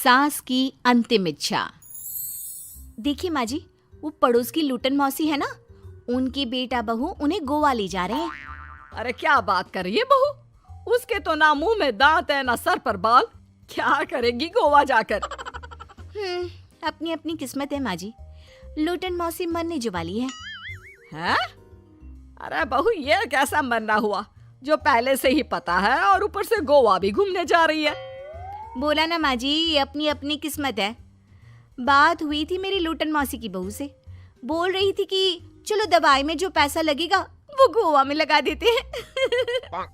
सास की अंतिम इच्छा। देखिए माँ जी, वो पड़ोस की लूटन मौसी है ना, उनकी बेटा बहू उन्हें गोवा ले जा रहे हैं। अरे क्या बात कर रही है बहू, उसके तो ना मुंह में दांत है ना सर पर बाल, क्या करेगी गोवा जाकर। अपनी अपनी किस्मत है माँ जी, लूटन मौसी मरने जो वाली है। हैं? अरे बहू, ये कैसा मरना हुआ जो पहले से ही पता है और ऊपर से गोवा भी घूमने जा रही है। बोला ना माँ जी, ये अपनी अपनी किस्मत है। बात हुई थी मेरी लूटन मौसी की बहू से, बोल रही थी कि चलो दवाई में जो पैसा लगेगा वो गोवा में लगा देते हैं।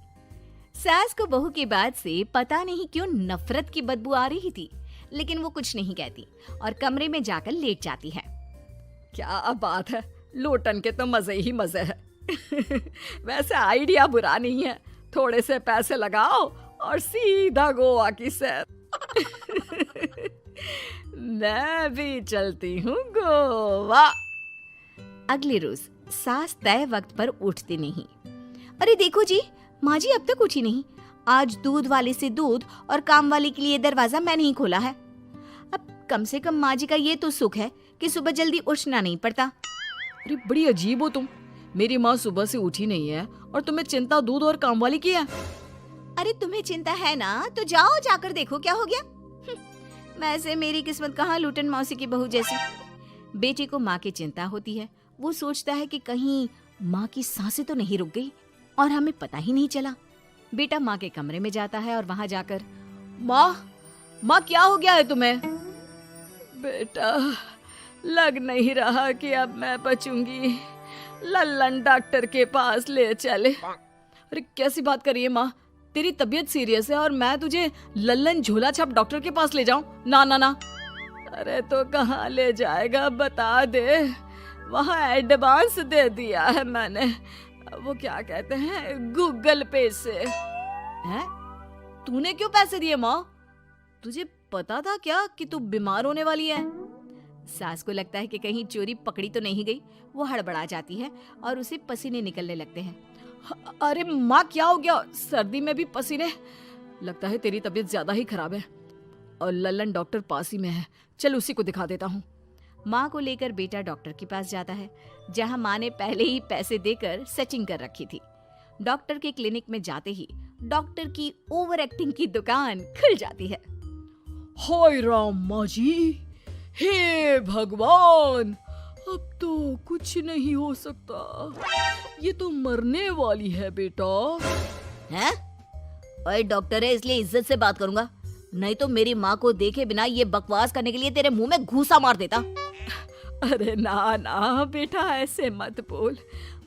सास को बहू की बात से पता नहीं क्यों नफरत की बदबू आ रही थी, लेकिन वो कुछ नहीं कहती और कमरे में जाकर लेट जाती है। क्या बात है, लूटन के तो मजे ही मजे है। वैसे आइडिया बुरा नहीं है, थोड़े से पैसे लगाओ और सीधा गोवा की सैर। मैं भी चलती हूँ गोवा। अगले रोज सास तय वक्त पर उठती नहीं। अरे देखो जी, माँ जी अब तक उठी नहीं। आज दूध वाले से दूध और काम वाले के लिए दरवाजा मैंने ही खोला है। अब कम से कम माँ जी का ये तो सुख है कि सुबह जल्दी उठना नहीं पड़ता। अरे बड़ी अजीब हो तुम, मेरी माँ सुबह से उठी नहीं है और तुम्हें चिंता दूध और काम वाली की है। अरे तुम्हें चिंता है ना, तो जाओ जाकर देखो क्या हो गया। वैसे मेरी किस्मत कहाँ लूटन मौसी की बहू जैसी। बेटे को माँ की चिंता होती है, वो सोचता है कि कहीं माँ की सांसें तो नहीं रुक गई और हमें पता ही नहीं चला। बेटा माँ के कमरे में जाता है और वहां जाकर, माँ क्या हो गया है तुम्हें? बेटा, लग नहीं रहा कि अब मैं बचूंगी, लल्लन डॉक्टर के पास ले चले। अरे कैसी बात कर रही है माँ, तेरी तबीयत सीरियस है और मैं तुझे लल्लन झोला छाप डॉक्टर के पास ले जाऊं? ना ना ना। अरे तो कहाँ ले जाएगा बता दे, वहाँ एडवांस दे दिया है मैंने, वो क्या कहते हैं, गूगल पे से। हैं? तूने क्यों पैसे दिए माँ? तुझे पता था क्या कि तू बीमार होने वाली है? सास को लगता है कि कहीं चोरी पकड़ी तो नहीं गई। वो हड़बड़ा जाती है और उसे पसीने निकलने लगते हैं। अरे माँ क्या हो गया, सर्दी में भी पसीने? लगता है तेरी तबीयत ज्यादा ही खराब है और लल्लन डॉक्टर पास ही में है, चल उसी को दिखा देता हूँ। माँ को लेकर बेटा डॉक्टर के पास जाता है, जहाँ माँ ने पहले ही पैसे देकर सेटिंग कर रखी थी। डॉक्टर के क्लिनिक में जाते ही डॉक्टर की ओवर एक्टिंग की दुकान खुल जाती है। हाय राम माँ जी, हे भगवान, अब तो कुछ नहीं हो सकता, ये तो मरने वाली है बेटा। हैं? ओए डॉक्टर है इसलिए इज्जत से बात करूंगा, नहीं तो मेरी माँ को देखे बिना ये बकवास करने के लिए तेरे मुंह में घूसा मार देता। अरे ना ना बेटा, ऐसे मत बोल,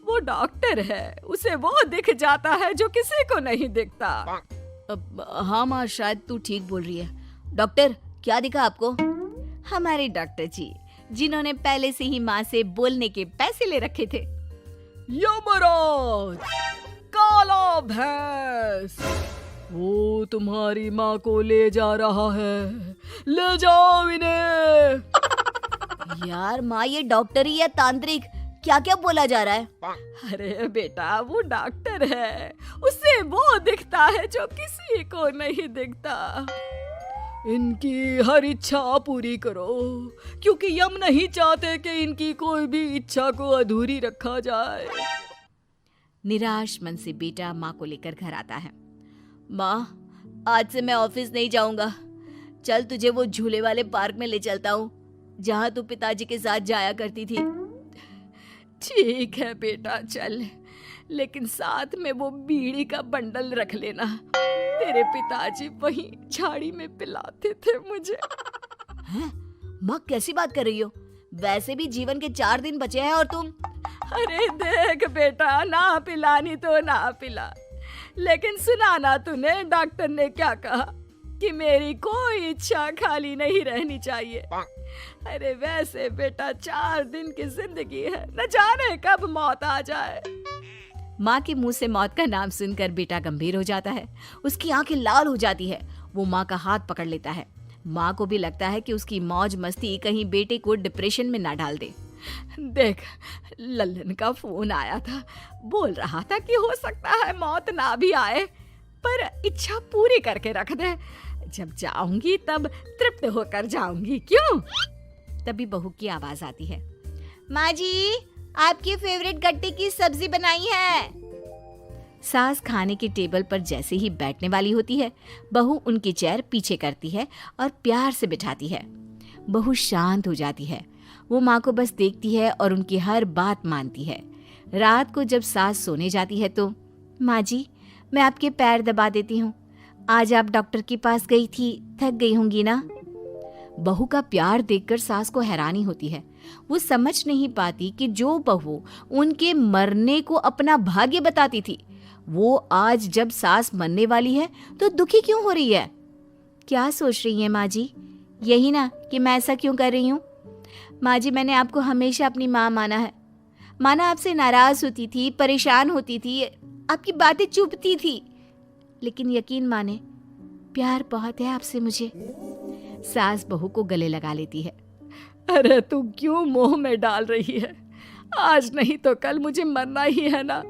वो डॉक्टर है, उसे वो दिख जाता है जो किसी को नहीं दिखता। हाँ माँ, शायद तू ठीक बोल रही है। डॉक्टर क्या दिखा आपको? हमारे डॉक्टर जी, जिन्होंने पहले से ही माँ से बोलने के पैसे ले रखे थे। यमराज, काला भैंस, वो तुम्हारी माँ को ले जा रहा है, ले जाओ इन्हें। यार माँ, ये डॉक्टर ही है तांत्रिक, क्या क्या बोला जा रहा है? अरे बेटा, वो डॉक्टर है, उसे वो दिखता है जो किसी को नहीं दिखता। इनकी हर इच्छा पूरी करो, क्योंकि यम नहीं चाहते कि इनकी कोई भी इच्छा को अधूरी रखा जाए। निराश मन से बेटा माँ को लेकर घर आता है। माँ, आज से मैं ऑफिस नहीं जाऊंगा, चल तुझे वो झूले वाले पार्क में ले चलता हूँ जहाँ तू पिताजी के साथ जाया करती थी। ठीक है बेटा चल, लेकिन साथ में वो बीड़ी का बंडल रख लेना, तेरे पिताजी वहीं झाड़ी में पिलाते थे मुझे। हैं? माँ कैसी बात कर रही हो? वैसे भी जीवन के 4 दिन बचे हैं और तुम। अरे देख बेटा, ना पिलानी तो ना पिला, लेकिन सुना ना तूने डॉक्टर ने क्या कहा कि मेरी कोई इच्छा खाली नहीं रहनी चाहिए। अरे वैसे बेटा 4 दिन की जिंदगी है, न जाने कब मौत आ जाए। माँ के मुंह से मौत का नाम सुनकर बेटा गंभीर हो जाता है, उसकी आंखें लाल हो जाती है। वो माँ का हाथ पकड़ लेता है। माँ को भी लगता है कि उसकी मौज मस्ती कहीं बेटे को डिप्रेशन में ना डाल दे। देख, लल्लन का फोन आया था, बोल रहा था कि हो सकता है मौत ना भी आए, पर इच्छा पूरी करके रख दे। जब जाऊंगी तब तृप्त होकर जाऊंगी, क्यों? तभी बहू की आवाज आती है, माँ जी आपकी फेवरेट गट्टे की सब्जी बनाई है। सास खाने के टेबल पर जैसे ही बैठने वाली होती है, बहू उनकी चेयर पीछे करती है और प्यार से बिठाती है। बहू शांत हो जाती है। वो माँ को बस देखती है और उनकी हर बात मानती है। रात को जब सास सोने जाती है तो, माँ जी मैं आपके पैर दबा देती हूँ, आज आप डॉक्टर के पास गई थी, थक गई होंगी ना। बहू का प्यार देखकर सास को हैरानी होती है। वो समझ नहीं पाती कि जो बहू उनके मरने को अपना भाग्य बताती थी, वो आज जब सास मरने वाली है तो दुखी क्यों हो रही है। क्या सोच रही है माँ जी? यही ना कि मैं ऐसा क्यों कर रही हूँ। माँ जी मैंने आपको हमेशा अपनी माँ माना है। माना आपसे नाराज होती थी, परेशान होती थी, आपकी बातें चुभती थी, लेकिन यकीन माने प्यार बहुत है आपसे मुझे। सास बहू को गले लगा लेती है। अरे तू क्यों मोह में डाल रही है? आज नहीं तो कल मुझे मरना ही है ना।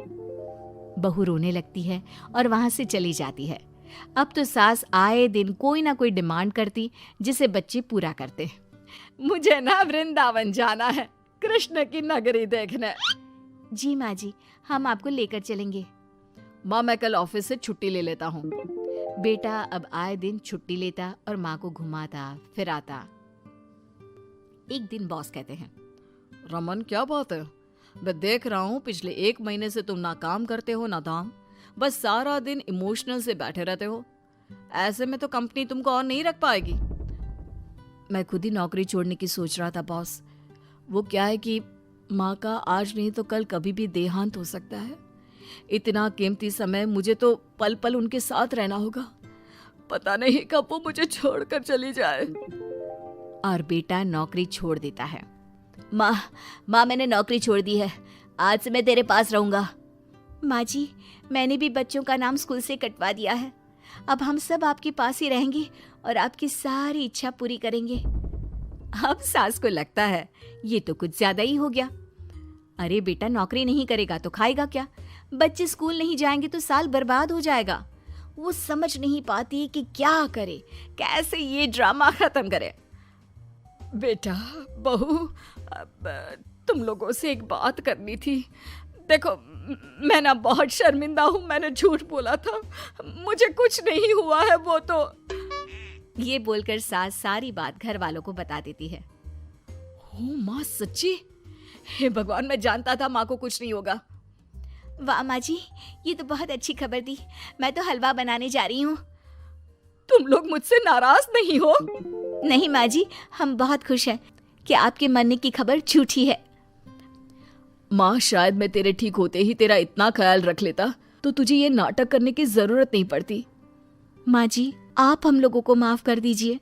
बहू रोने लगती है और वहां से चली जाती है। अब तो सास आए दिन कोई ना कोई डिमांड करती जिसे बच्चे पूरा करते। मुझे ना वृंदावन जाना है, कृष्ण की नगरी देखने। जी माँ जी हम आपको लेकर चलेंगे। माँ मैं कल ऑफिस से छुट्टी ले लेता हूँ। बेटा अब आए दिन छुट्टी लेता और माँ को घुमाता फिराता। एक दिन बॉस कहते हैं, रमन क्या बात है? मैं देख रहा हूँ पिछले 1 महीने से तुम ना काम करते हो ना दाम, बस सारा दिन इमोशनल से बैठे रहते हो। ऐसे में तो कंपनी तुमको और नहीं रख पाएगी। मैं खुद ही नौकरी छोड़ने की सोच रहा था बॉस। वो क्या है कि माँ का आज नहीं तो कल कभी भी देहांत हो सकता है। इतना कीमती समय मुझे तो पल पल उनके साथ रहना होगा। पता नहीं कब वो मुझे छोड़कर चली जाए। और बेटा नौकरी छोड़ देता है। माँ मैंने नौकरी छोड़ दी है, आज से मैं तेरे पास रहूंगा। माँ जी मैंने भी बच्चों का नाम स्कूल से कटवा दिया है, अब हम सब आपके पास ही रहेंगे और आपकी सारी इच्छा पूरी करेंगे। अब सास को लगता है ये तो कुछ ज्यादा ही हो गया। अरे बेटा नौकरी नहीं करेगा तो खाएगा क्या? बच्चे स्कूल नहीं जाएंगे तो साल बर्बाद हो जाएगा। वो समझ नहीं पाती कि क्या करे, कैसे ये ड्रामा खत्म करे। बेटा बहू तुम लोगों से एक बात करनी थी। देखो मैं ना बहुत शर्मिंदा हूँ, मैंने झूठ बोला था, मुझे कुछ नहीं हुआ है। वो तो ये बोलकर सास सारी बात घर वालों को बता देती है। ओ माँ सच्ची? हे भगवान मैं जानता था माँ को कुछ नहीं होगा। वाह माँ जी ये तो बहुत अच्छी खबर दी। मैं तो हलवा बनाने जा रही हूँ। तुम लोग मुझसे नाराज नहीं हो? नहीं माँ जी हम बहुत खुश हैं कि आपके मरने की खबर झूठी है। माँ शायद मैं तेरे ठीक होते ही तेरा इतना ख्याल रख लेता तो तुझे ये नाटक करने की जरूरत नहीं पड़ती। माँ जी आप हम लोगों को माफ कर दीजिए।